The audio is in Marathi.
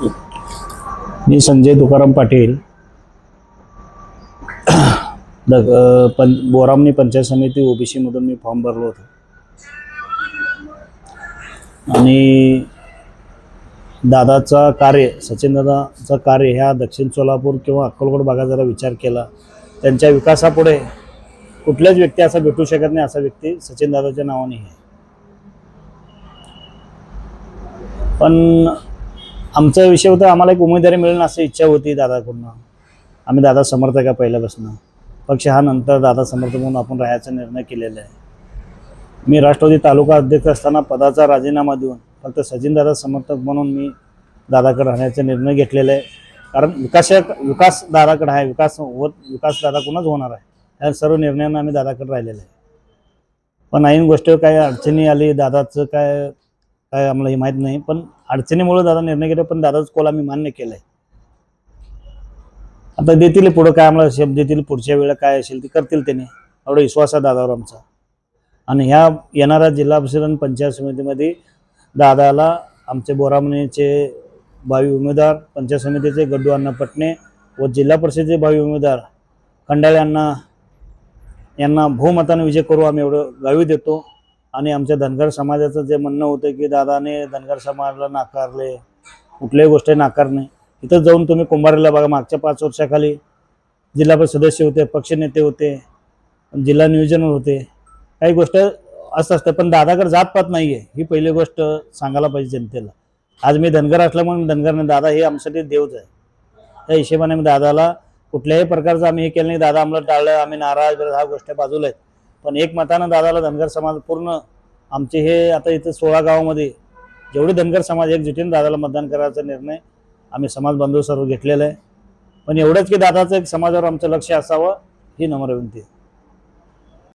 मी संजय तुकाराम पाटील बोरामणी पंचायत समिती ओबीसी मधून मी फॉर्म भरलो होतो आणि दादाचा कार्य सचिन दादाचं कार्य ह्या दक्षिण सोलापूर किंवा अक्कलकोट भागात जरा विचार केला त्यांच्या विकासापुढे कुठल्याच व्यक्ती असा भेटू शकत नाही असा व्यक्ती सचिन दादाच्या नावाने आहे। पण आमचा विषय होता आम्हाला एक उमेदवारी मिळेल अशी इच्छा होती दादाकडून। आम्ही दादा समर्थक आहे पहिल्यापासून, पक्ष हा नंतर दादा समर्थक म्हणून आपण राहायचा निर्णय केलेला आहे। मी राष्ट्रवादी तालुका अध्यक्ष असताना पदाचा राजीनामा देऊन फक्त सचिन दादा समर्थक म्हणून मी दादाकडे राहण्याचा निर्णय घेतलेला आहे। कारण विकास दादाकडे आहे, विकास दादाकडूनच होणार आहे, या सर्व निर्णयांना आम्ही दादाकडे राहिलेलं आहे। पण ऐन गोष्ट काय अडचणी आली दादाचं काय आम्हाला हे माहीत नाही, पण अडचणीमुळे दादा निर्णय घेतला, पण दादाचं कॉल आम्ही मान्य केलं आहे। आता देतील पुढं काय आम्हाला शब्द देतील, पुढच्या वेळेला काय असेल ते करतील त्याने, एवढा विश्वास आहे दादावर आमचा। आणि ह्या येणाऱ्या जिल्हा परिषद आणि पंचायत समितीमध्ये दादाला आमचे बोरामणीचे भावी उमेदवार, पंचायत समितीचे गड्डू अण्णा पटणे व जिल्हा परिषदेचे भावी उमेदवार खंडाळे अण्णा यांना बहुमताने विजय करू आम्ही एवढं गावी देतो। आणि आमच्या धनगर समाजाचं जे म्हणणं होतं की दादाने धनगर समाजाला नाकारले, कुठल्याही गोष्टी नाकारणे, इथं जाऊन तुम्ही कुंभारीला बघा, मागच्या 5 वर्षाखाली जिल्हा परिषद सदस्य होते, पक्षनेते होते, जिल्हा नियोजन होते, काही गोष्ट असं असतं। पण दादाकडे जातपात नाही आहे, ही पहिली गोष्ट सांगायला पाहिजे जनतेला। आज मी धनगर असल्यामुळे धनगरने दादा हे आमच्यासाठी देवच आहे, त्या हिशोबाने मी दादाला कुठल्याही प्रकारचं आम्ही हे केलं नाही। दादा आम्हाला टाळलं, आम्ही नाराज, ह्या गोष्टी बाजूला आहेत, पण एक मतानं दादाला धनगर समाज पूर्ण आमचे हे आता इथं 16 गावामध्ये जेवढे धनगर समाज एकजुटीने दादाला मतदान करायचा निर्णय आम्ही समाज बांधव सर्व घेतलेला आहे। पण एवढंच की दादाचं एक समाजावर आमचं लक्ष असावं ही नम्र विनंती आहे।